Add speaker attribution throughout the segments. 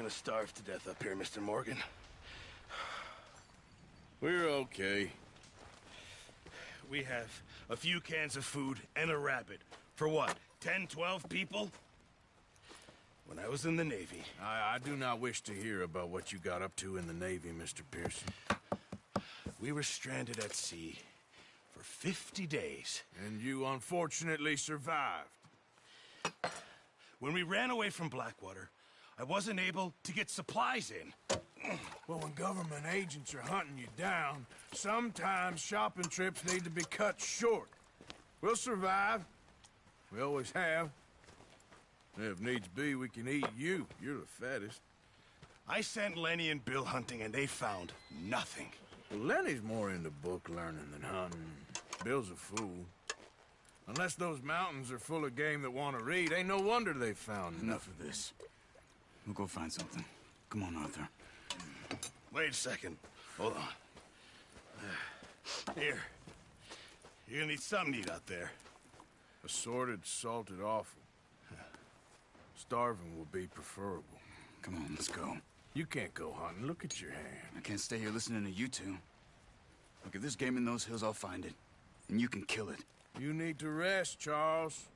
Speaker 1: gonna starve to death up here, Mr. Morgan.
Speaker 2: We're okay.
Speaker 1: We have a few cans of food and a rabbit. For what, 10, 12 people? When I was in the Navy...
Speaker 2: I do not wish to hear about what you got up to in the Navy, Mr. Pearson.
Speaker 1: We were stranded at sea for 50 days.
Speaker 2: And you unfortunately survived.
Speaker 1: When we ran away from Blackwater, I wasn't able to get supplies in.
Speaker 2: Well, when government agents are hunting you down, sometimes shopping trips need to be cut short. We'll survive. We always have. If needs be, we can eat you. You're the fattest.
Speaker 1: I sent Lenny and Bill hunting, and they found nothing.
Speaker 2: Well, Lenny's more into book learning than hunting. Bill's a fool. Unless those mountains are full of game that want to read, ain't no wonder they found
Speaker 3: Enough of this. We'll go find something. Come on, Arthur.
Speaker 1: Wait a second. Hold on. Here. You're gonna need something to eat out there.
Speaker 2: Assorted, salted offal. Starving will be preferable.
Speaker 3: Come on, let's go.
Speaker 2: You can't go hunting. Look at your hand.
Speaker 3: I can't stay here listening to you two. Look, if there's game in those hills, I'll find it. And you can kill it.
Speaker 2: You need to rest, Charles.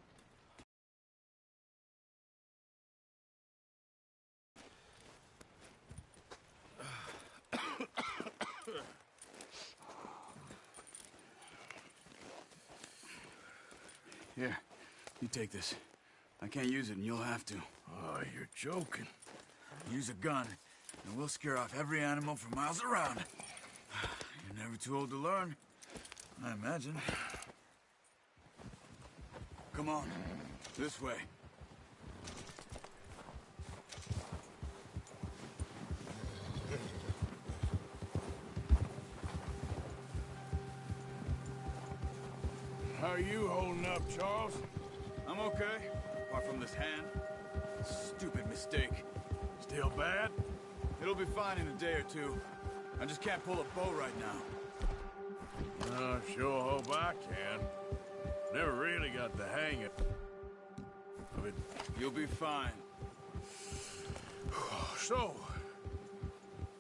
Speaker 3: Here, you take this. I can't use it, and you'll have to.
Speaker 2: Oh, you're joking.
Speaker 3: Use a gun, and we'll scare off every animal for miles around. You're never too old to learn, I imagine. Come on, this way.
Speaker 2: How are you holding up, Charles?
Speaker 3: I'm okay, apart from this hand. Stupid mistake.
Speaker 2: Still bad?
Speaker 3: It'll be fine in a day or two. I just can't pull a bow right now.
Speaker 2: I sure hope I can. Never really got the hang of it.
Speaker 3: You'll be fine.
Speaker 2: So,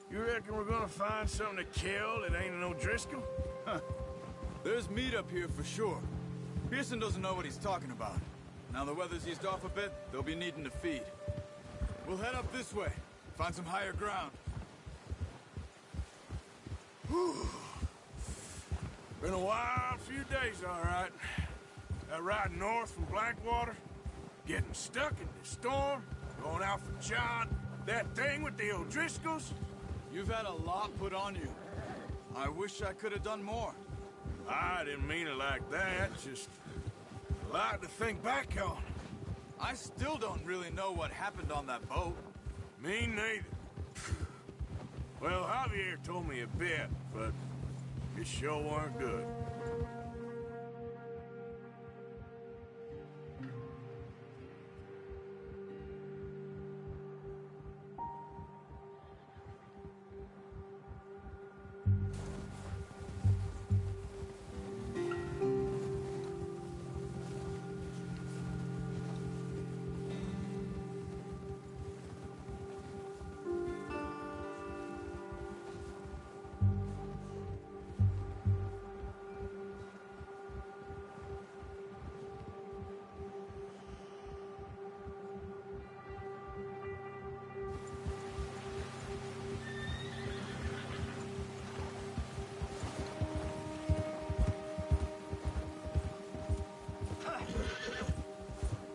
Speaker 2: you reckon we're gonna find something to kill that ain't an O'Driscoll?
Speaker 3: Huh. There's meat up here for sure. Pearson doesn't know what he's talking about. Now the weather's eased off a bit, they'll be needing to feed. We'll head up this way, find some higher ground.
Speaker 2: Whew. Been a wild few days, all right. That ride north from Blackwater, getting stuck in the storm, going out for John, that thing with the O'Driscolls.
Speaker 3: You've had a lot put on you. I wish I could have done more.
Speaker 2: I didn't mean it like that, just a lot to think back on.
Speaker 3: I still don't really know what happened on that boat.
Speaker 2: Me neither. Well, Javier told me a bit, but it sure weren't good.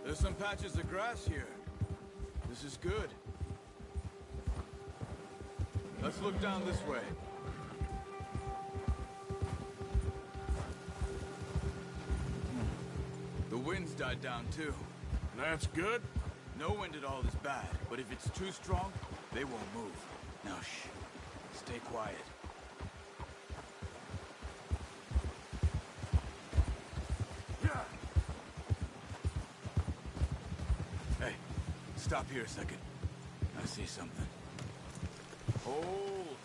Speaker 3: There's some patches of grass here. This is good. Let's look down this way. The wind's died down too.
Speaker 2: That's good.
Speaker 3: No wind at all is bad, but if it's too strong, they won't move. Now shh. Stay quiet. Hey, stop here a second. I see something. Hold.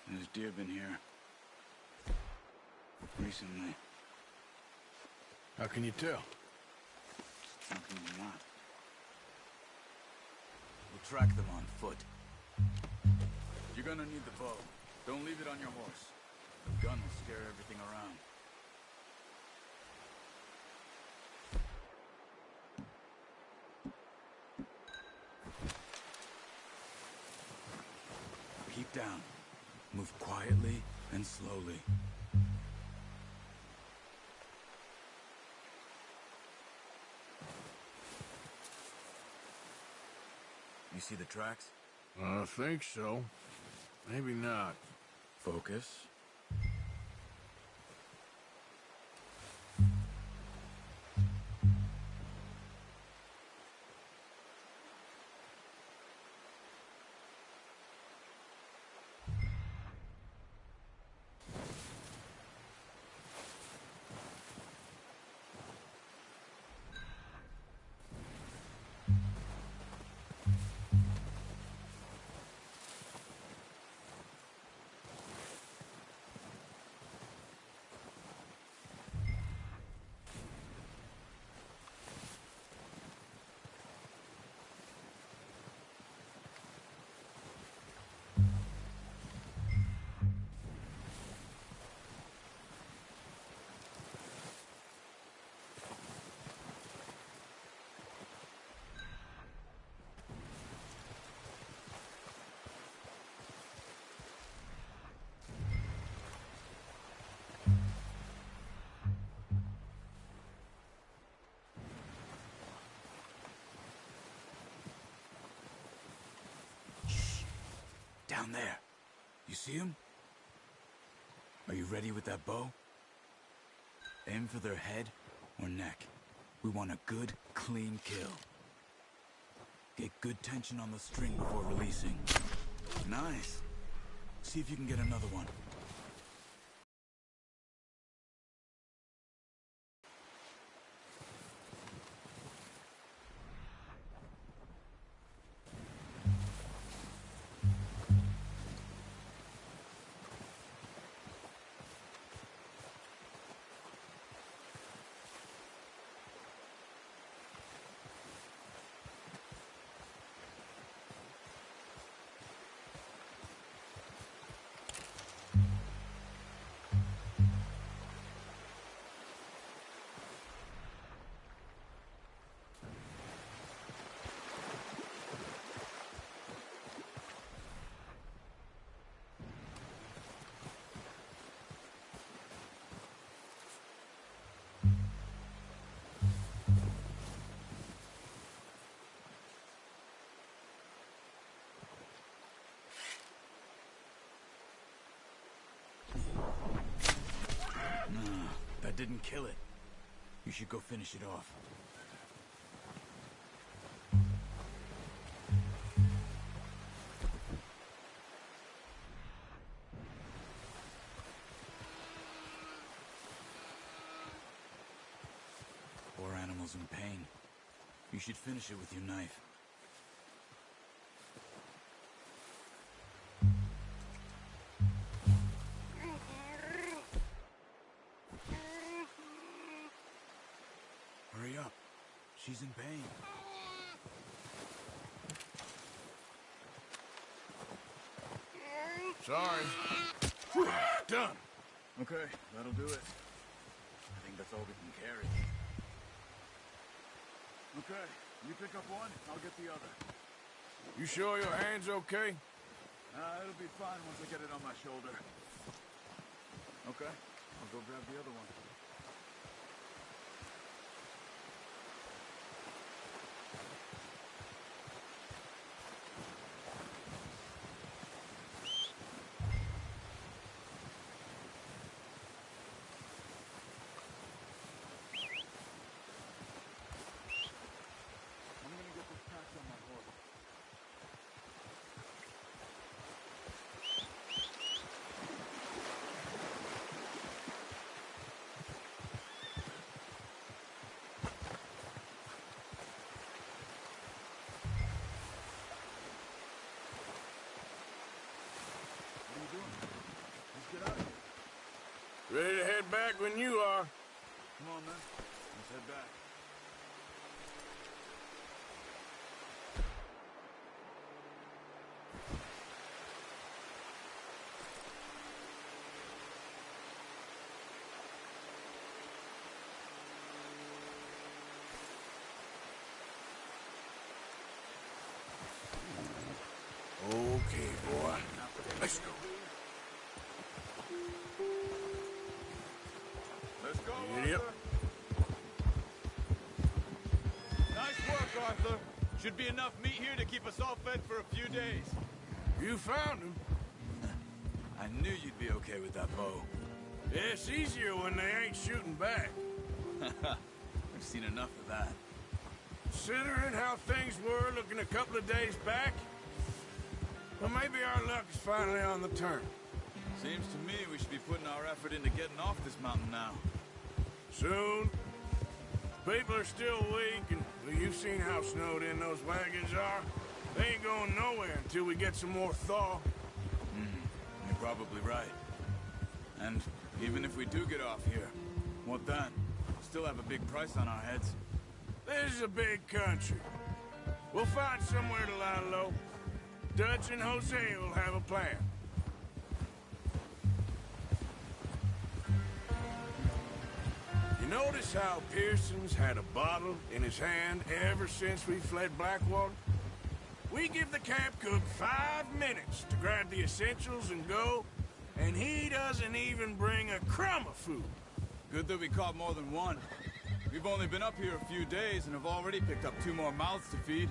Speaker 3: There's deer been here. Recently.
Speaker 2: How can you tell?
Speaker 3: How can you not? We'll track them on foot. You're gonna need the bow. Don't leave it on your horse. The gun will scare everything around. Keep down. Move quietly and slowly. You see the tracks?
Speaker 2: I think so. Maybe not.
Speaker 3: Focus. Down there. You see him? Are you ready with that bow? Aim for their head or neck. We want a good, clean kill. Get good tension on the string before releasing. Nice. See if you can get another one. That didn't kill it. You should go finish it off. Poor animal's in pain. You should finish it with your knife. Hurry up. She's in pain.
Speaker 2: Sorry. Done.
Speaker 3: Okay, that'll do it. I think that's all we can carry. Okay, you pick up one, I'll get the other.
Speaker 2: You sure your hand's okay?
Speaker 3: It'll be fine once I get it on my shoulder. Okay, I'll go grab the other one. I'm gonna get this patch on my horse. What are you doing? Let's get out of here.
Speaker 2: Ready to head back when you are.
Speaker 3: Come on, man. Let's head back.
Speaker 2: Okay, boy. Let's go.
Speaker 3: Let's go,
Speaker 2: Yep.
Speaker 3: Arthur. Nice work, Arthur. Should be enough meat here to keep us all fed for a few days.
Speaker 2: You found him.
Speaker 3: I knew you'd be okay with that bow.
Speaker 2: Yeah, it's easier when they ain't shooting back.
Speaker 3: I've seen enough of that.
Speaker 2: Considering how things were looking a couple of days back, well, maybe our luck is finally on the turn.
Speaker 3: Seems to me we should be putting our effort into getting off this mountain now.
Speaker 2: Soon. People are still weak, and well, you've seen how snowed in those wagons are. They ain't going nowhere until we get some more thaw.
Speaker 3: You're probably right. And even if we do get off here, what then? Still have a big price on our heads.
Speaker 2: This is a big country. We'll find somewhere to lie low. Dutch and Hosea will have a plan. You notice how Pearson's had a bottle in his hand ever since we fled Blackwater? We give the camp cook 5 minutes to grab the essentials and go, and he doesn't even bring a crumb of food.
Speaker 3: Good that we caught more than one. We've only been up here a few days and have already picked up 2 more mouths to feed.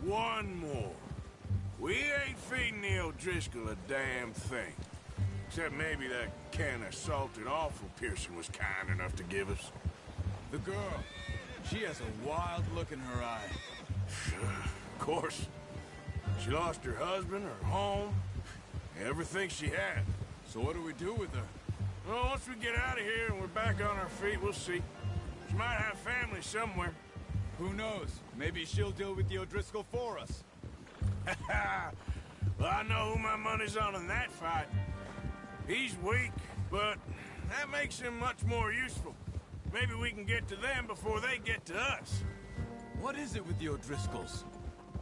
Speaker 2: One more. We ain't feeding the O'Driscoll a damn thing. Except maybe that can of salted offal Pearson was kind enough to give us.
Speaker 3: The girl, she has a wild look in her eye.
Speaker 2: Of course. She lost her husband, her home, everything she had.
Speaker 3: So what do we do with her?
Speaker 2: Well, once we get out of here and we're back on our feet, we'll see. She might have family somewhere.
Speaker 3: Who knows? Maybe she'll deal with the O'Driscoll for us.
Speaker 2: Well, I know who my money's on in that fight. He's weak, but that makes him much more useful. Maybe we can get to them before they get to us.
Speaker 3: What is it with the O'Driscolls?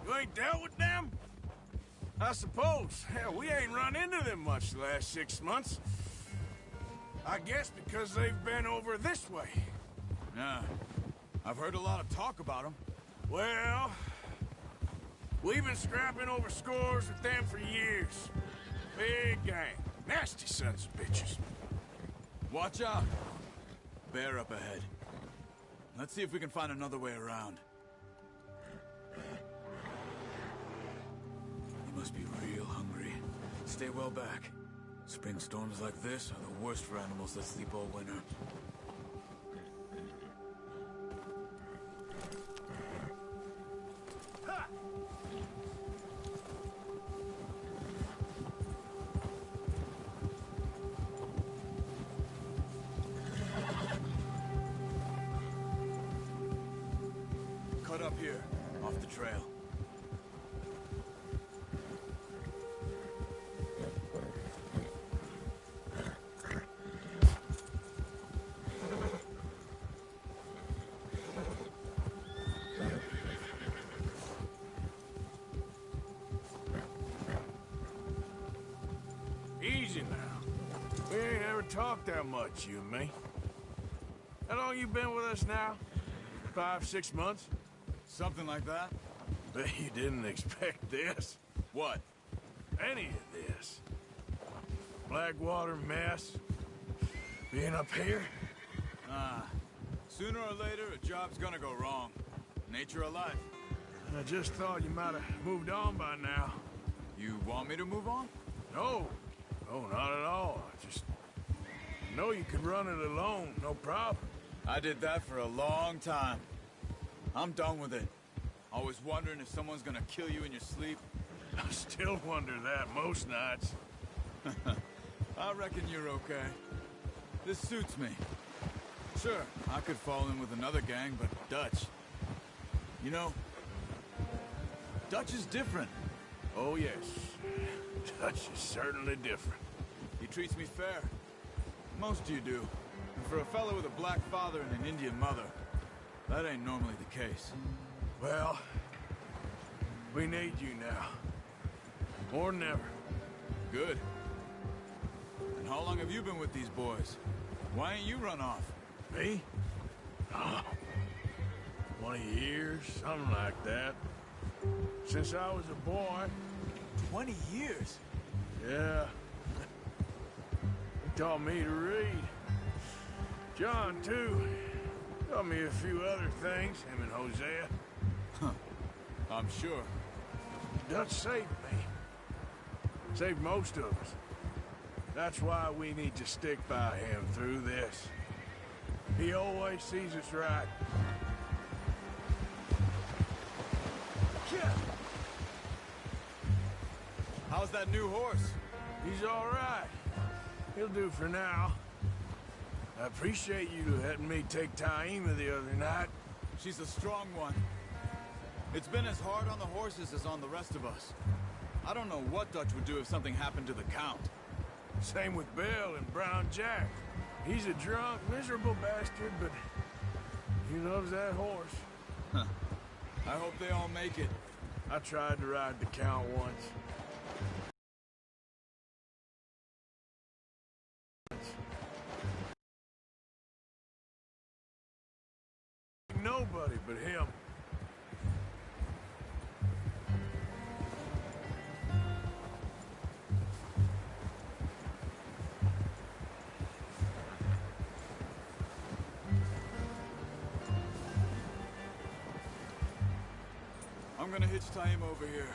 Speaker 2: You ain't dealt with them? I suppose. Hell, we ain't run into them much the last 6 months. I guess because they've been over this way.
Speaker 3: Yeah. I've heard a lot of talk about them.
Speaker 2: Well, we've been scrapping over scores with them for years. Big gang. Nasty sons of bitches.
Speaker 3: Watch out. Bear up ahead. Let's see if we can find another way around. You must be real hungry. Stay well back. Spring storms like this are the worst for animals that sleep all winter. Cut up here, off the trail.
Speaker 2: Easy now. We ain't ever talked that much, you and me. How long you been with us now? 5, 6 months?
Speaker 3: Something like that?
Speaker 2: Bet you didn't expect this.
Speaker 3: What?
Speaker 2: Any of this. Blackwater mess. Being up here.
Speaker 3: Sooner or later, a job's gonna go wrong. Nature of life.
Speaker 2: I just thought you might have moved on by now.
Speaker 3: You want me to move on?
Speaker 2: No. No, not at all. I just know you could run it alone, no problem.
Speaker 3: I did that for a long time. I'm done with it. Always wondering if someone's gonna kill you in your sleep.
Speaker 2: I still wonder that most nights.
Speaker 3: I reckon you're okay. This suits me. Sure, I could fall in with another gang, but Dutch... You know, Dutch is different.
Speaker 2: Oh, yes. Dutch is certainly different.
Speaker 3: He treats me fair. Most of you do. And for a fellow with a black father and an Indian mother, that ain't normally the case.
Speaker 2: Well, we need you now. More than ever.
Speaker 3: Good. And how long have you been with these boys? Why ain't you run off?
Speaker 2: Me? Oh, 20 years, something like that. Since I was a boy.
Speaker 3: 20 years?
Speaker 2: Yeah. He taught me to read. John, too. Taught me a few other things, him and Hosea.
Speaker 3: I'm sure.
Speaker 2: Dutch saved me. Saved most of us. That's why we need to stick by him through this. He always sees us right.
Speaker 3: How's that new horse?
Speaker 2: He's all right. He'll do for now. I appreciate you letting me take Taima the other night.
Speaker 3: She's a strong one. It's been as hard on the horses as on the rest of us. I don't know what Dutch would do if something happened to the Count.
Speaker 2: Same with Bill and Brown Jack. He's a drunk, miserable bastard, but he loves that horse.
Speaker 3: I hope they all make it.
Speaker 2: I tried to ride the Count once. Nobody but him.
Speaker 3: I'm gonna hitch Taima over here.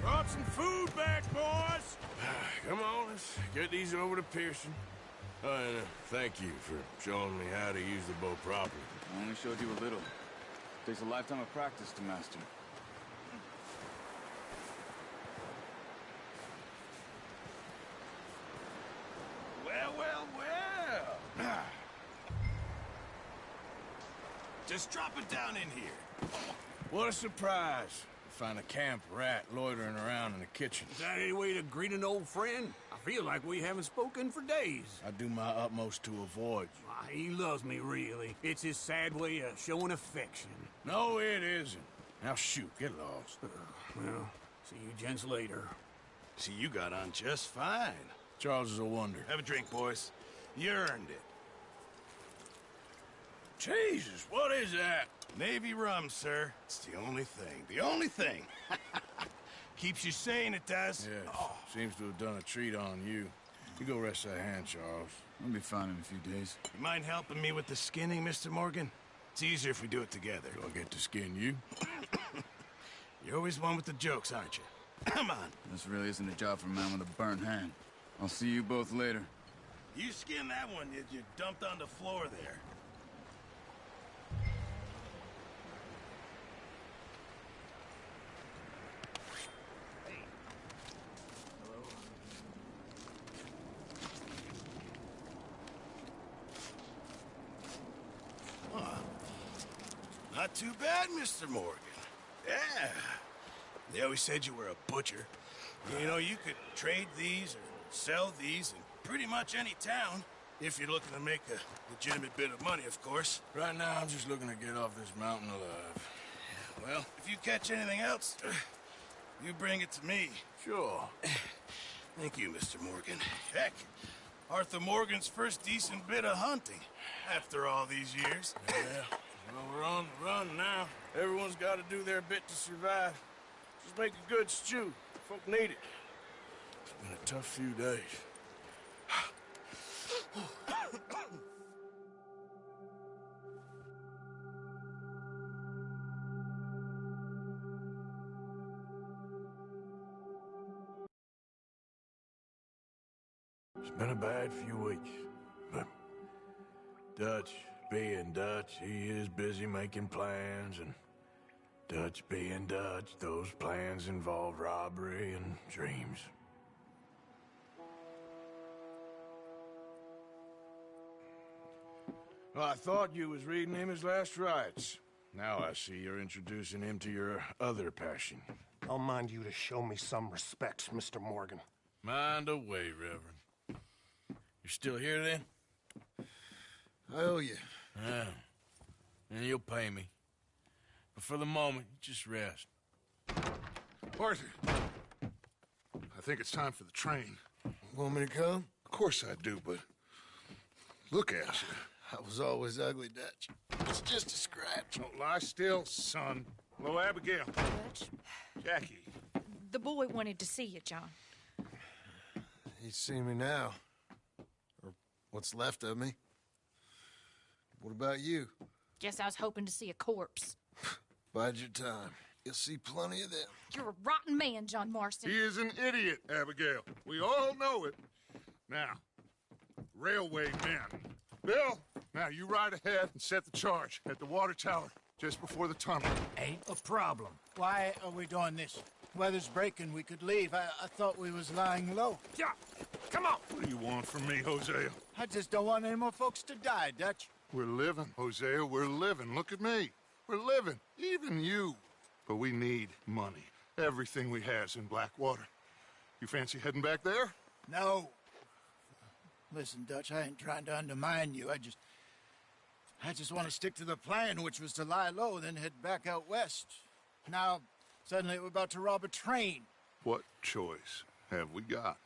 Speaker 2: Brought some food back, boys. Come on, let's get these over to Pearson. And thank you for showing me how to use the bow properly.
Speaker 3: I only showed you a little. Takes a lifetime of practice to master.
Speaker 1: Well. Just drop it down in here.
Speaker 2: What a surprise. Find a camp rat loitering around in the kitchen.
Speaker 4: Is that any way to greet an old friend? I feel like we haven't spoken for days.
Speaker 2: I do my utmost to avoid you.
Speaker 4: Why, he loves me, really. It's his sad way of showing affection.
Speaker 2: No, it isn't. Now shoot, get lost.
Speaker 4: Well, see you gents later.
Speaker 1: See, you got on just fine.
Speaker 2: Charles is a wonder.
Speaker 1: Have a drink, boys. You earned it.
Speaker 2: Jesus, what is that?
Speaker 1: Navy rum, sir. It's the only thing. The only thing. Keeps you sane, it does.
Speaker 2: Yes, seems to have done a treat on you. You go rest that hand, Charles.
Speaker 3: I'll be fine in a few days.
Speaker 1: You mind helping me with the skinning, Mr. Morgan? It's easier if we do it together.
Speaker 2: Do I get to skin you?
Speaker 1: You're always one with the jokes, aren't you? Come on.
Speaker 3: This really isn't a job for a man with a burnt hand. I'll see you both later.
Speaker 1: You skin that one you dumped on the floor there. Not too bad, Mr. Morgan. Yeah. They always said you were a butcher. You know, you could trade these or sell these in pretty much any town. If you're looking to make a legitimate bit of money, of course.
Speaker 2: Right now, I'm just looking to get off this mountain alive.
Speaker 1: Well, if you catch anything else, you bring it to me.
Speaker 2: Sure.
Speaker 1: Thank you, Mr. Morgan. Heck, Arthur Morgan's first decent bit of hunting after all these years.
Speaker 2: Yeah. Well, we're on the run now. Everyone's got to do their bit to survive. Just make a good stew. Folk need it. It's been a tough few days. It's been a bad few weeks, but Dutch being Dutch, he is busy making plans, and Dutch being Dutch, those plans involve robbery and dreams. Well, I thought you was reading him his last rites. Now I see you're introducing him to your other passion.
Speaker 5: I'll mind you to show me some respect, Mr. Morgan.
Speaker 2: Mind away, Reverend. You still here, then?
Speaker 1: I owe you.
Speaker 2: Yeah. And you'll pay me. But for the moment, just rest.
Speaker 6: Arthur, I think it's time for the train.
Speaker 1: Want me to come?
Speaker 6: Of course I do, but look at you.
Speaker 1: I was always ugly, Dutch. It's just a scratch.
Speaker 6: Don't lie still, son. Hello, Abigail.
Speaker 7: Dutch,
Speaker 6: Jackie.
Speaker 7: the boy wanted to see you, John.
Speaker 1: He's seen me now. Or what's left of me. What about you?
Speaker 7: Guess I was hoping to see a corpse.
Speaker 1: Bide your time. You'll see plenty of them.
Speaker 7: You're a rotten man, John Marston.
Speaker 6: He is an idiot, Abigail. We all know it. Now, railway men. Bill, now you ride ahead and set the charge at the water tower just before the tunnel.
Speaker 8: Ain't a problem. Why are we doing this? Weather's breaking. We could leave. I thought we was lying low.
Speaker 6: Yeah, come on. What do you want from me, Hosea?
Speaker 8: I just don't want any more folks to die, Dutch.
Speaker 6: We're living, Hosea. We're living. Look at me. We're living. Even you. But we need money. Everything we has in Blackwater. You fancy heading back there?
Speaker 8: No. Listen, Dutch, I ain't trying to undermine you. I just want to stick to the plan, which was to lie low, then head back out west. Now, suddenly we're about to rob a train.
Speaker 6: What choice have we got?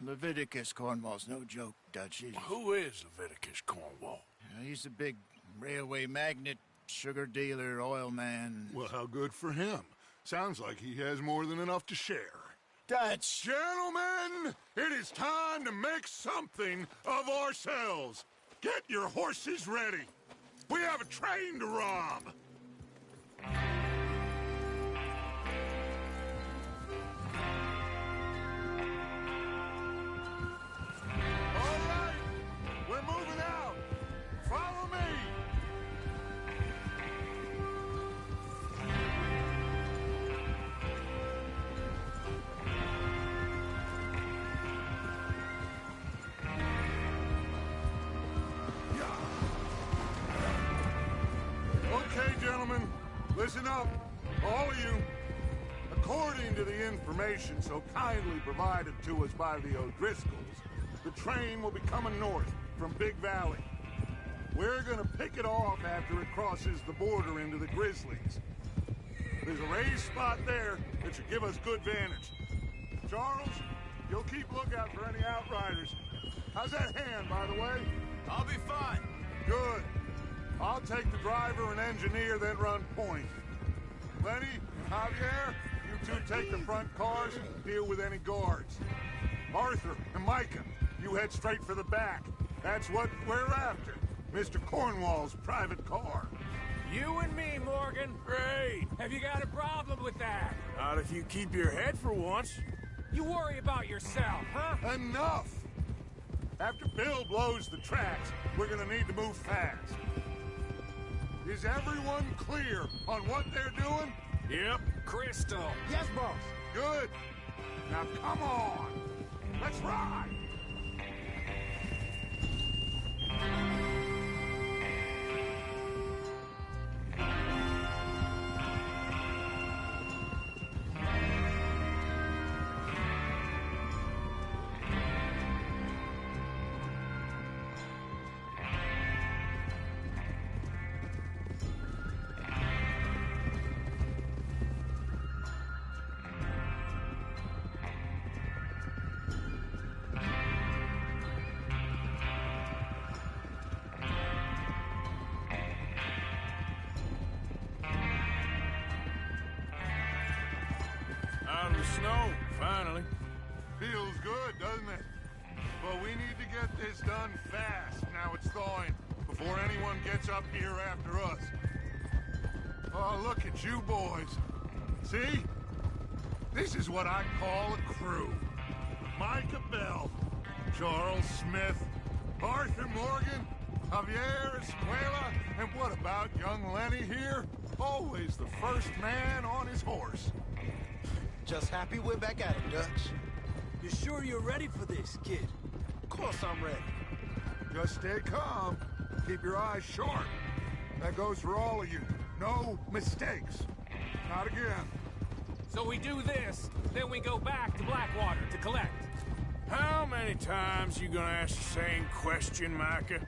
Speaker 8: Leviticus Cornwall's no joke, Dutch.
Speaker 2: Who is Leviticus Cornwall?
Speaker 8: He's a big railway magnate, sugar dealer, oil man.
Speaker 6: Well, how good for him. Sounds like he has more than enough to share.
Speaker 8: Dutch!
Speaker 6: Gentlemen, it is time to make something of ourselves. Get your horses ready. We have a train to rob. All right, we're moving out. Follow me. Okay, gentlemen, listen up, all of you. According to the information so kindly provided to us by the O'Driscolls, the train will be coming north from Big Valley. We're gonna pick it off after it crosses the border into the Grizzlies. There's a raised spot there that should give us good vantage. Charles, you'll keep lookout for any outriders. How's that hand, by the way?
Speaker 3: I'll be fine.
Speaker 6: Good. I'll take the driver and engineer, then run point. Lenny and Javier, you two take the front cars and deal with any guards. Arthur and Micah, you head straight for the back. That's what we're after. Mr. Cornwall's private car.
Speaker 4: You and me, Morgan.
Speaker 2: Great.
Speaker 4: Have you got a problem with that?
Speaker 2: Not if you keep your head for once.
Speaker 4: You worry about yourself, huh?
Speaker 6: Enough! After Bill blows the tracks, we're gonna need to move fast. Is everyone clear on what they're doing?
Speaker 2: Yep.
Speaker 4: Crystal.
Speaker 8: Yes, boss.
Speaker 6: Good. Now come on. Let's ride.
Speaker 2: Out of the snow, finally.
Speaker 6: Feels good, doesn't it? But we need to get this done fast. Now it's thawing, before anyone gets up here after us. Oh, look at you boys. See? This is what I call a crew. Micah Bell, Charles Smith, Arthur Morgan, Javier Escuela, and what about young Lenny here? Always the first man on his horse.
Speaker 1: Just happy we're back at it, Dutch.
Speaker 8: You sure you're ready for this, kid?
Speaker 1: Of course I'm ready.
Speaker 6: Just stay calm. Keep your eyes sharp. That goes for all of you. No mistakes. Not again.
Speaker 4: So we do this, then we go back to Blackwater to collect.
Speaker 2: How many times you gonna ask the same question, Micah?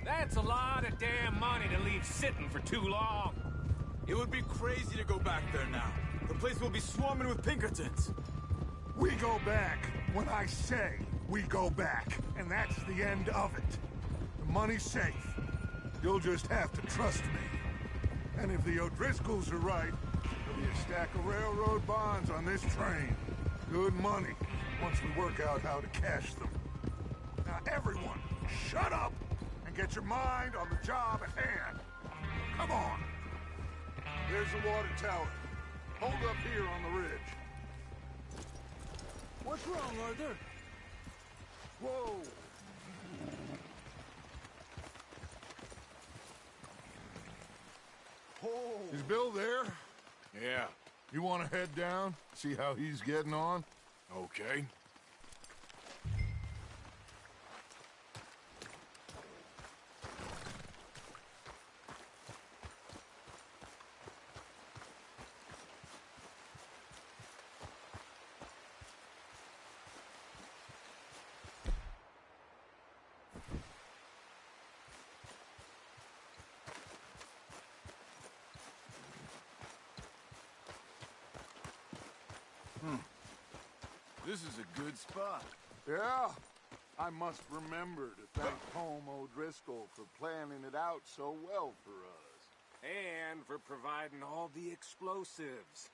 Speaker 4: That's a lot of damn money to leave sitting for too long.
Speaker 3: It would be crazy to go back there now. The place will be swarming with Pinkertons.
Speaker 6: We go back when I say we go back, and that's the end of it. The money's safe. You'll just have to trust me. And if the O'Driscolls are right, there'll be a stack of railroad bonds on this train. Good money, once we work out how to cash them. Now everyone, shut up and get your mind on the job at hand. Come on. There's the water tower. Hold up here on the ridge.
Speaker 2: What's wrong, Arthur?
Speaker 6: Whoa! Is Bill there?
Speaker 2: Yeah.
Speaker 6: You want to head down? See how he's getting on?
Speaker 2: Okay.
Speaker 6: This is a good spot. Yeah. I must remember to thank Home O'Driscoll for planning it out so well for us.
Speaker 4: And for providing all the explosives.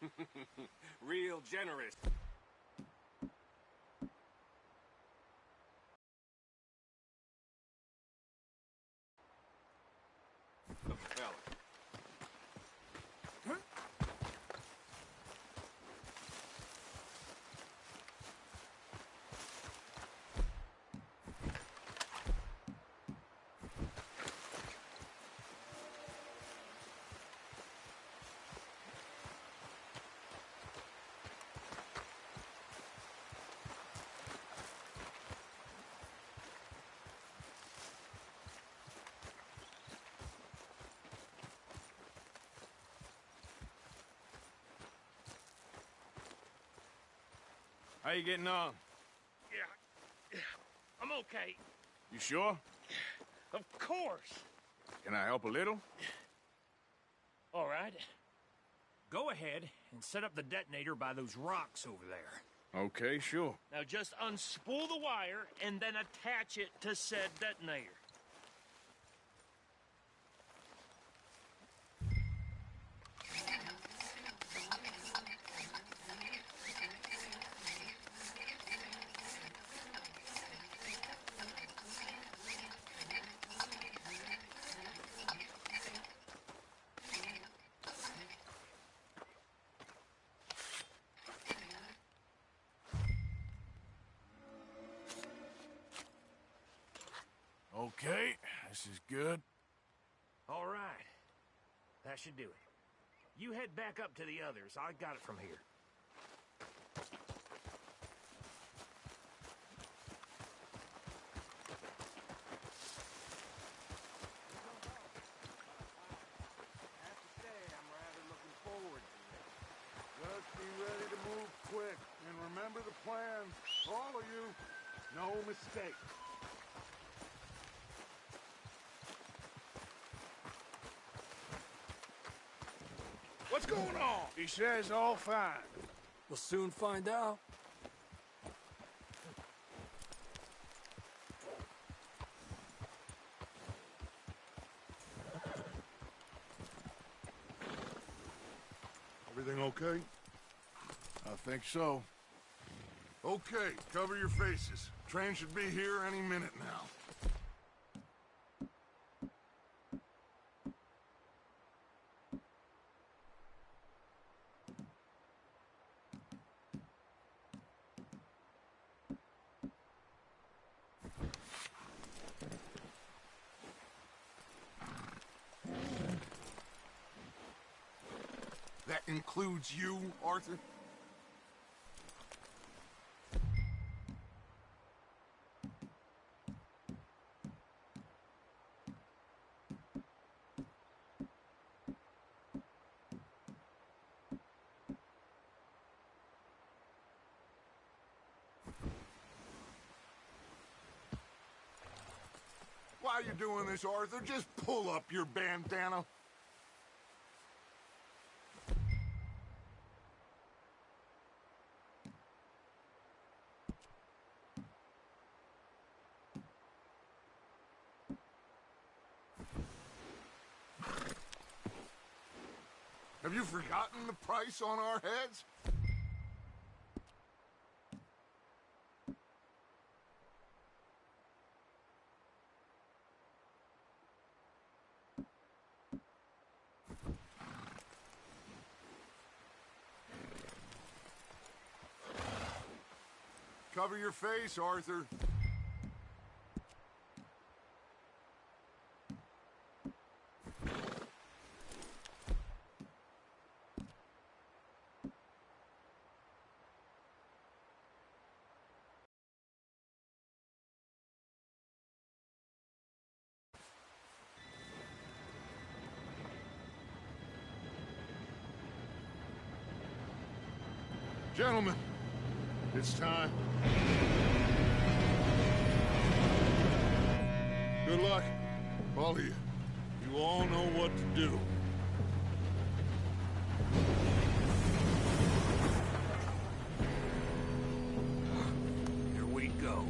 Speaker 4: Real generous. Of a fella.
Speaker 2: How you getting on?
Speaker 9: Yeah, I'm okay.
Speaker 2: You sure?
Speaker 9: Of course.
Speaker 2: Can I help a little?
Speaker 9: All right. Go ahead and set up the detonator by those rocks over there.
Speaker 2: Okay, sure.
Speaker 9: Now just unspool the wire and then attach it to said detonator.
Speaker 2: Okay, this is good.
Speaker 9: All right. That should do it. You head back up to the others. I got it from here.
Speaker 6: Just be ready to move quick, and remember the plan. All of you, no mistakes.
Speaker 2: What's going on? He says all fine.
Speaker 4: We'll soon find out.
Speaker 6: Everything okay?
Speaker 2: I think so.
Speaker 6: Okay, cover your faces. Train should be here any minute now. That includes you, Arthur? how you're doing this, Arthur. Just pull up your bandana. Have you forgotten the price on our heads? Cover your face, Arthur. Gentlemen, it's time. Good luck, all of you. You all know what to do.
Speaker 9: Here we go.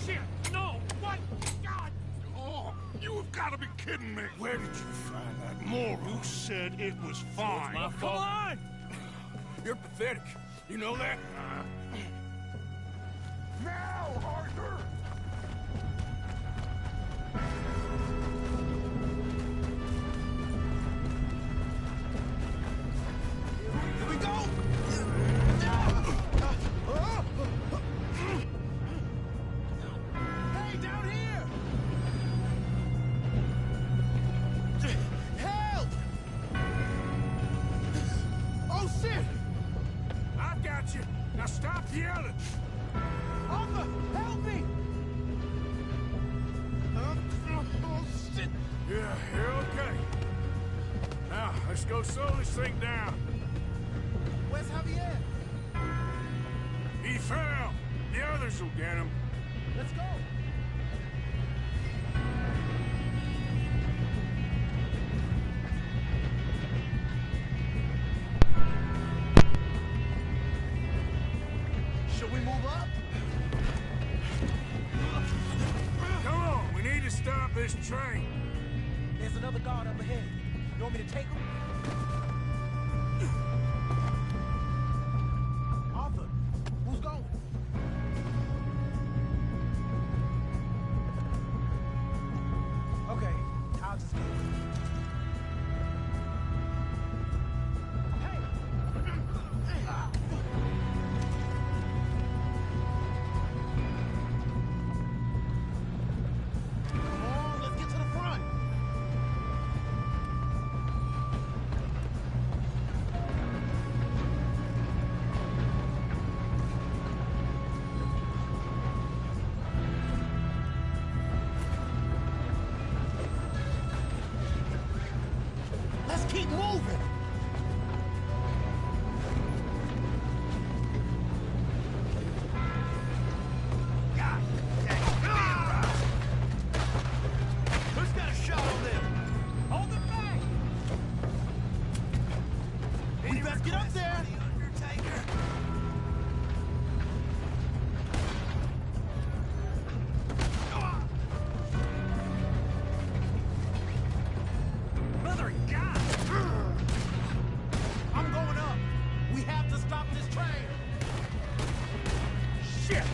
Speaker 9: Shit! No! What? God!
Speaker 6: Oh, you have got to be kidding me.
Speaker 2: Where did you find that moron?
Speaker 6: You said it was fine.
Speaker 9: My
Speaker 2: Come
Speaker 9: fault.
Speaker 2: on! You're pathetic. You know that?
Speaker 6: Now, Arthur!
Speaker 2: Here we go! Hey, down here! Help! Oh, shit! I've got you. Now stop yelling! Arthur, help me! Oh, shit! Yeah, you're okay. Now, let's go slow this thing down. Where's Javier? He fell. The others will get him. Let's go. Should we move up? Come on, we need to stop this train.
Speaker 10: There's another guard up ahead. You want me to take him? Arthur, who's going? Okay, I'll just go. Hey! Come on, let's get to the front. Let's keep moving. Who's got a shot on them? Hold them back. We best get up there. Undertaker. Mother of God! I'm going up. We have to stop this train. Shit!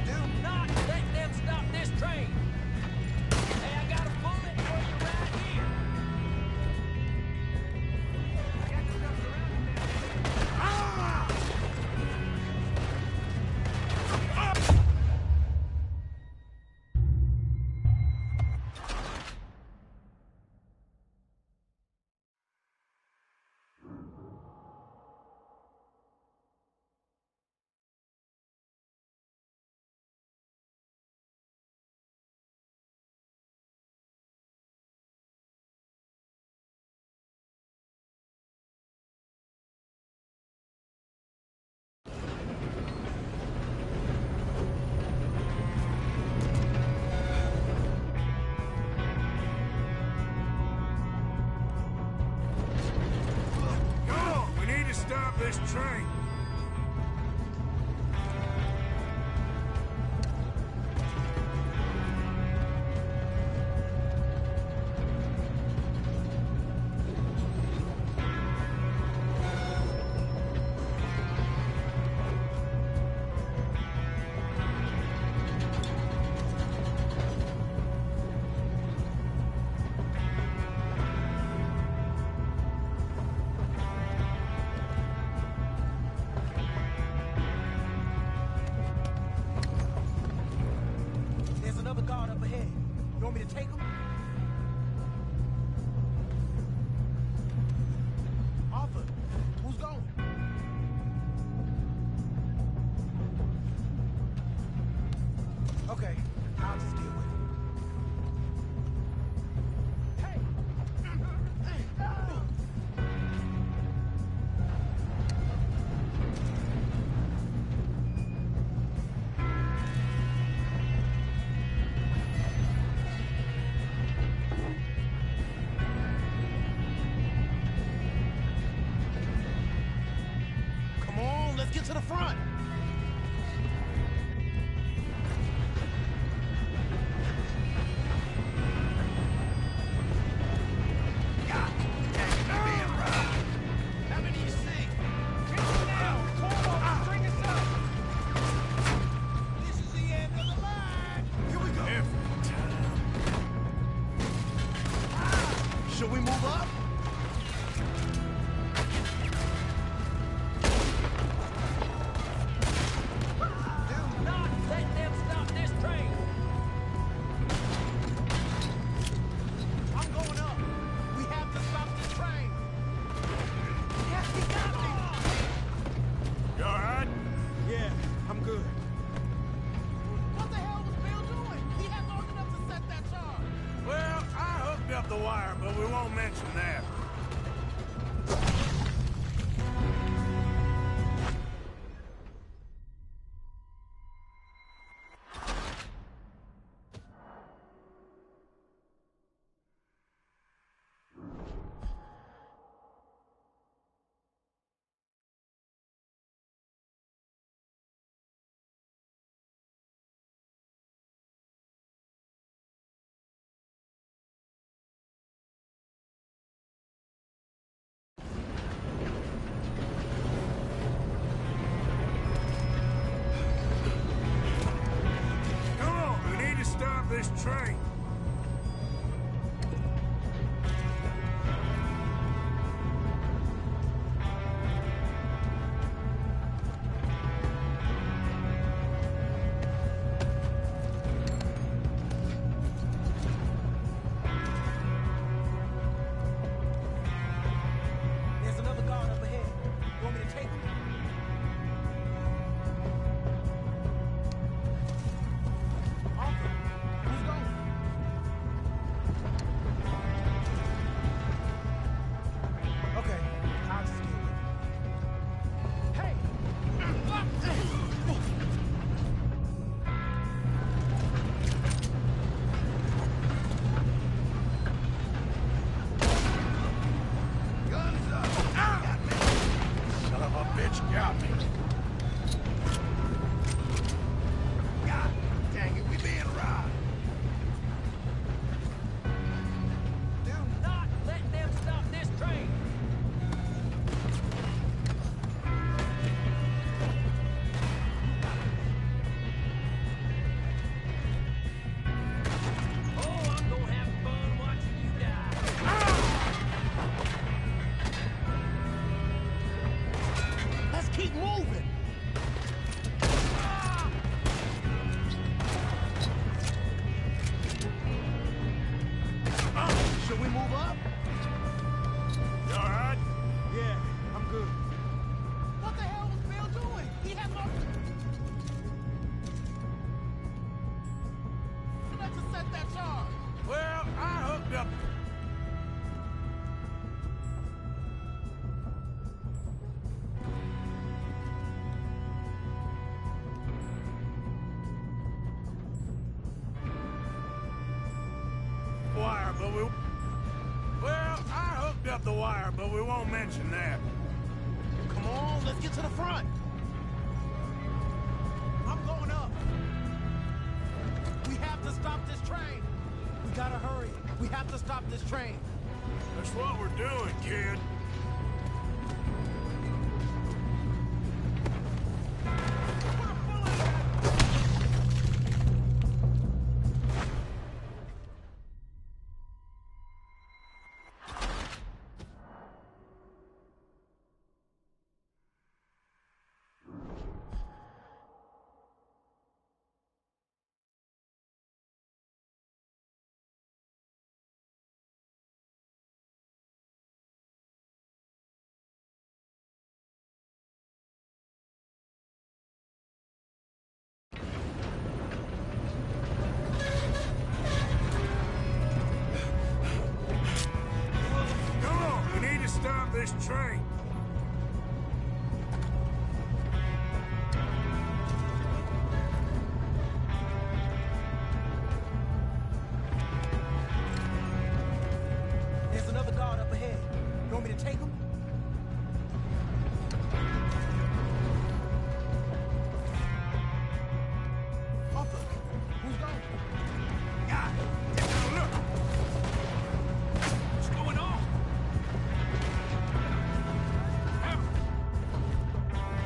Speaker 10: Do not let them stop this train. Hey, I got a bullet for you right here.
Speaker 2: stop this train.
Speaker 10: There's another guard up ahead. You want me to take him? Arthur, who's going? Okay, I'll just deal with it. Hey!
Speaker 8: Come on, let's get to the front.
Speaker 10: How many you see? Get them down! Tormo, string us up! This is the end of the line!
Speaker 8: Here we go. Should we move up?
Speaker 10: Do not let them stop this train! I'm going up. We have to stop this train. Yes, he got me!
Speaker 2: You all right?
Speaker 10: Yeah, I'm good. What the hell was Bill doing? He had long enough to set that charge.
Speaker 2: Well, I hooked up the wire, but we won't mention that. Come on, we need to stop this train.
Speaker 10: There's another guard up ahead. You want me to take him? Arthur, who's going? Okay, I'll just deal with it. Hey!
Speaker 8: Guns up. Son of a bitch got me. God dang it, we being robbed.
Speaker 10: Do not let them stop this train! Oh, I'm gonna have fun watching you die!
Speaker 8: Let's keep moving. Should we move up?
Speaker 2: You all right?
Speaker 10: Yeah, I'm good. What the hell was Bill doing? He had no... enough to set that charge.
Speaker 2: Well, I hooked up. Wire, but we. Well, I hooked up the wire, but we won't mention that.
Speaker 8: Come
Speaker 10: Come on, let's get to the front. I'm going up. We have to stop this train. We gotta hurry. We have to stop this train.
Speaker 2: That's what we're doing, kid. Stop this train!
Speaker 10: There's another guard up ahead. You want me to take him? Arthur, who's going?
Speaker 2: God! Look!
Speaker 9: What's going on?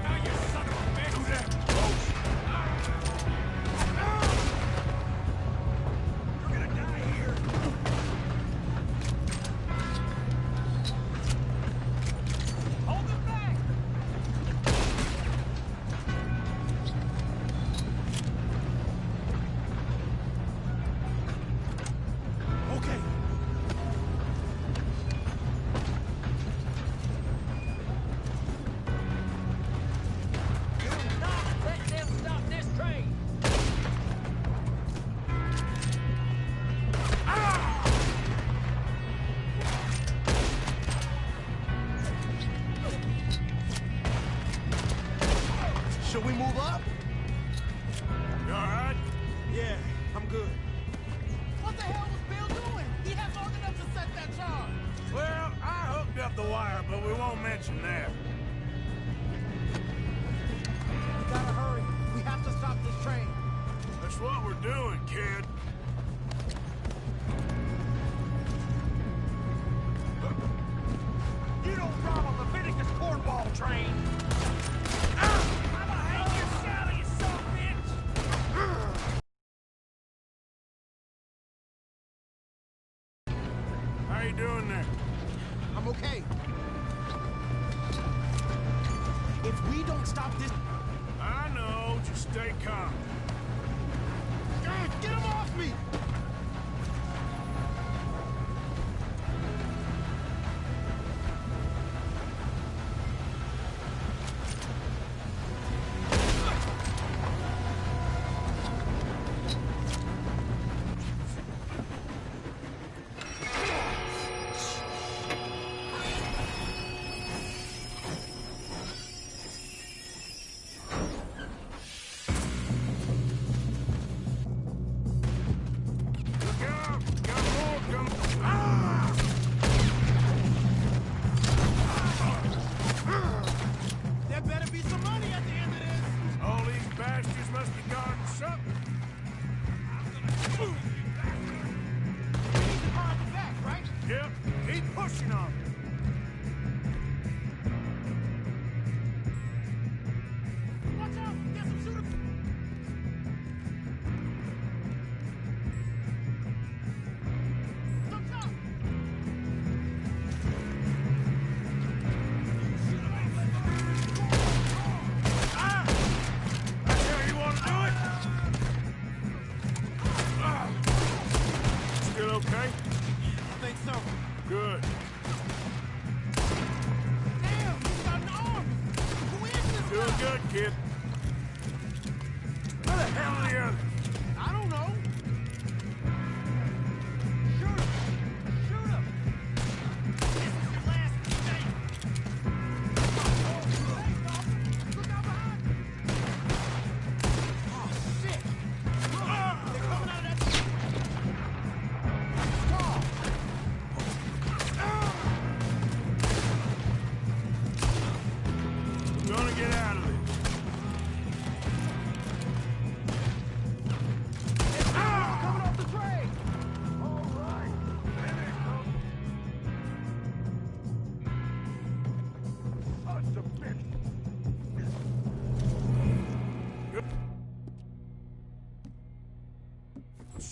Speaker 9: Now you son of a bitch!
Speaker 2: Do that!
Speaker 9: You're gonna die here! Hold them back!
Speaker 10: Okay.
Speaker 9: Do not let them stop this train!
Speaker 10: Should we move up?
Speaker 2: You alright?
Speaker 10: Yeah, I'm good. What the hell was Bill doing? He had long enough to set that charge.
Speaker 2: Well, I hooked up the wire, but we won't mention that.
Speaker 10: We gotta hurry. We have to stop this train.
Speaker 2: That's what we're doing, kid.
Speaker 9: You don't rob a Leviticus cornball train! I'ma hang your shell, you son of a bitch!
Speaker 2: How you doing there?
Speaker 10: I'm okay. If we don't stop this...
Speaker 2: I know, just stay calm.
Speaker 10: God, get him off me!
Speaker 2: Look out! Got more coming! Ah!
Speaker 10: There better be some money at the end of this.
Speaker 2: All these bastards must be guarding something.
Speaker 10: We need to guard the back, right?
Speaker 2: Yep, keep pushing on.
Speaker 10: Watch out! There's some shooter... Look up!
Speaker 2: Ah! That's how you want to do it? Ah! Still okay?
Speaker 10: I think so.
Speaker 2: Good.
Speaker 10: Damn, he's got an arm! Who is this
Speaker 2: Doing
Speaker 10: guy?
Speaker 2: good, kid. Where the hell are the others?
Speaker 10: I don't know. Shoot him! Shoot him! This is your last mistake! Look out behind you! Oh, shit! Look, they're coming out of that... Car!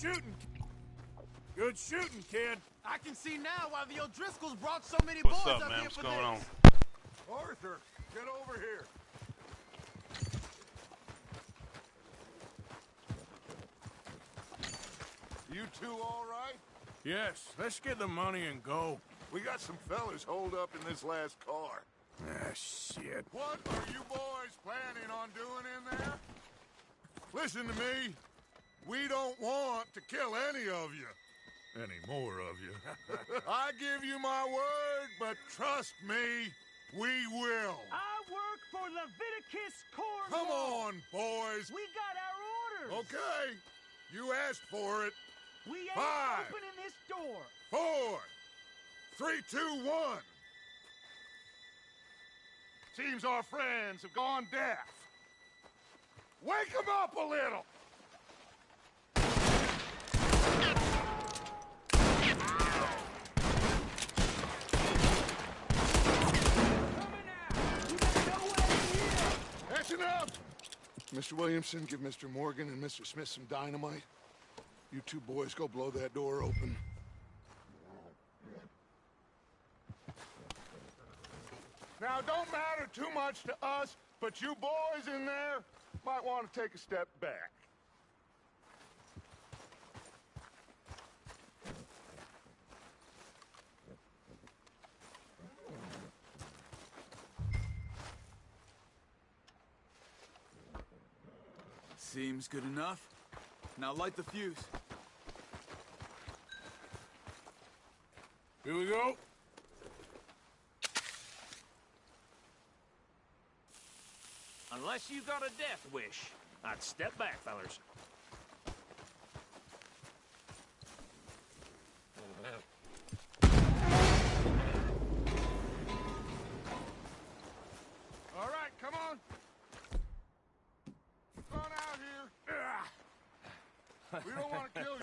Speaker 2: shooting. Good shooting, kid.
Speaker 10: I can see now why the O'Driscolls brought so many
Speaker 11: What's
Speaker 10: boys
Speaker 11: up,
Speaker 10: up
Speaker 11: man?
Speaker 10: here
Speaker 11: What's
Speaker 10: for
Speaker 11: going on?
Speaker 10: this.
Speaker 6: Arthur, get over here. You two all right?
Speaker 2: Yes, let's get the money and go.
Speaker 6: We got some fellas holed up in this last car.
Speaker 2: Ah, shit.
Speaker 6: What are you boys planning on doing in there? Listen to me. We don't want to kill any of you. Any more of you. I give you my word, but trust me, we will.
Speaker 9: I work for Leviticus Corps.
Speaker 6: Come on, boys.
Speaker 9: We got our orders.
Speaker 6: Okay. You asked for it.
Speaker 9: We ain't
Speaker 6: 5,
Speaker 9: opening this door.
Speaker 6: 4, 3, 2, 1. Seems our friends have gone deaf. Wake them up a little. That's enough! Mr. Williamson, give Mr. Morgan and Mr. Smith some dynamite. You two boys go blow that door open. Now, don't matter too much to us, but you boys in there might want to take a step back.
Speaker 3: Seems good enough. Now light the fuse.
Speaker 2: Here we go.
Speaker 9: Unless you got a death wish, I'd step back, fellers.
Speaker 6: All right, come on. Come on out here. We don't want to kill you.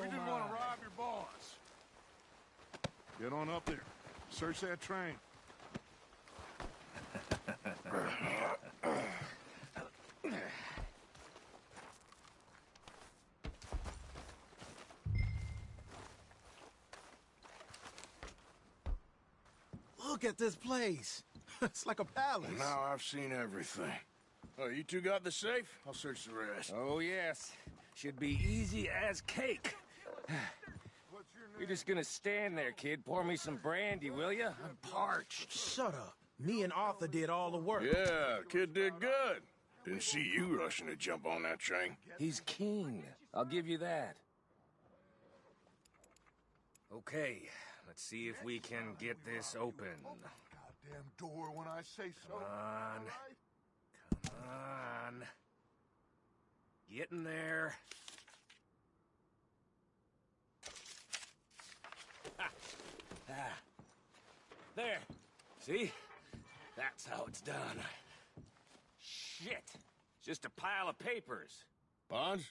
Speaker 6: We just want to rob your boss. Get on up there. Search that train.
Speaker 10: Look at this place. It's like a palace.
Speaker 2: Now I've seen everything. Oh, you two got the safe? I'll search the rest.
Speaker 4: Oh, yes. Should be easy as cake. You're just gonna stand there, kid. Pour me some brandy, will you? I'm parched.
Speaker 10: Shut up. Me and Arthur did all the work.
Speaker 2: Yeah, kid did good. Didn't see you rushing to jump on that train.
Speaker 4: He's king. I'll give you that. Okay, let's see if we can get this open.
Speaker 6: Goddamn door when I say so.
Speaker 4: Come on. Come on. Get in there. Ha. Ah. There. See? That's how it's done. Shit. It's just a pile of papers.
Speaker 2: Bonds?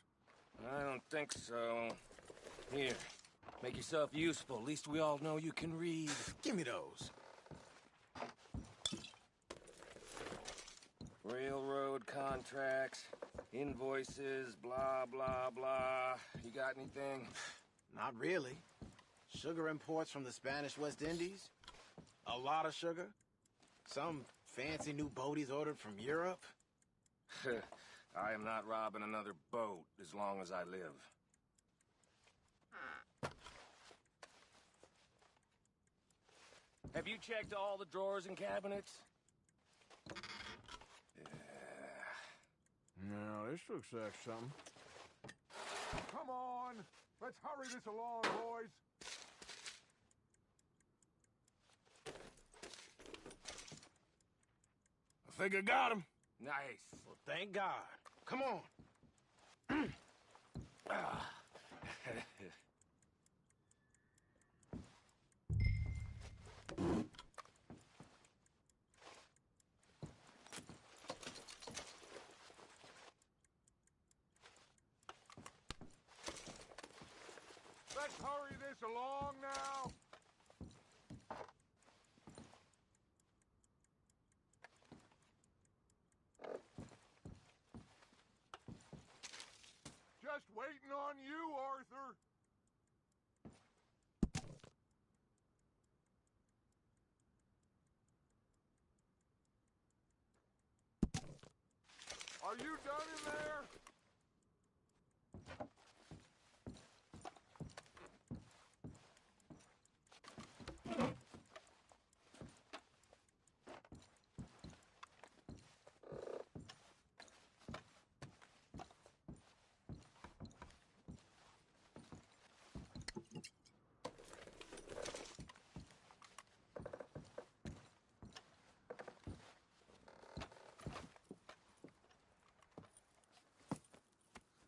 Speaker 4: I don't think so. Here. Make yourself useful. At least we all know you can read.
Speaker 10: Give me those.
Speaker 4: Railroad contracts, invoices, blah, blah, blah. You got anything?
Speaker 10: Not really. Sugar imports from the Spanish West Indies. A lot of sugar. Some fancy new boat he's ordered from Europe.
Speaker 4: I am not robbing another boat as long as I live. Have you checked all the drawers and cabinets?
Speaker 2: No, this looks like something.
Speaker 6: Come on. Let's hurry this along, boys.
Speaker 2: I think I got him.
Speaker 4: Nice.
Speaker 10: Well, thank God. Come on.
Speaker 6: Let's hurry this along now. on you, Arthur! Are you done in there?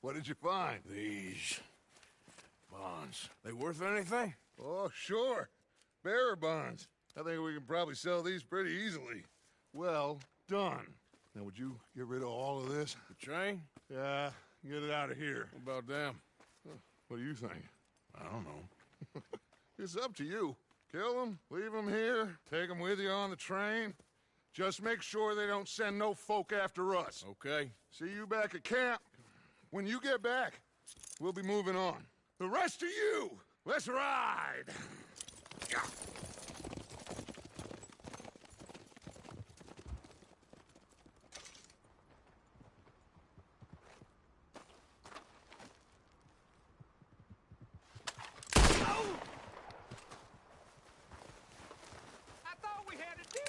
Speaker 6: What did you find?
Speaker 2: These bonds. They worth anything?
Speaker 6: Oh, sure. Bearer bonds. I think we can probably sell these pretty easily. Well done. Now, would you get rid of all of this?
Speaker 2: The train?
Speaker 6: Yeah, get it out of here.
Speaker 2: What about them?
Speaker 6: What do you think?
Speaker 2: I don't know.
Speaker 6: It's up to you. Kill them, leave them here, take them with you on the train. Just make sure they don't send no folk after us.
Speaker 2: Okay.
Speaker 6: See you back at camp. When you get back, we'll be moving on. The rest of you, let's ride!
Speaker 9: I thought we had a deal.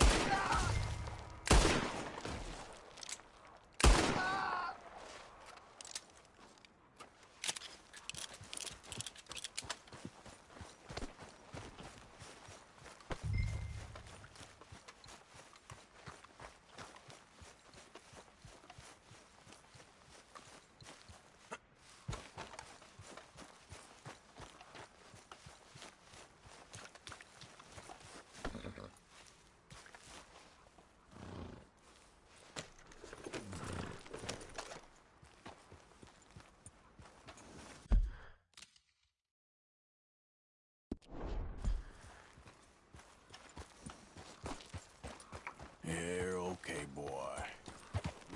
Speaker 2: You're okay, boy.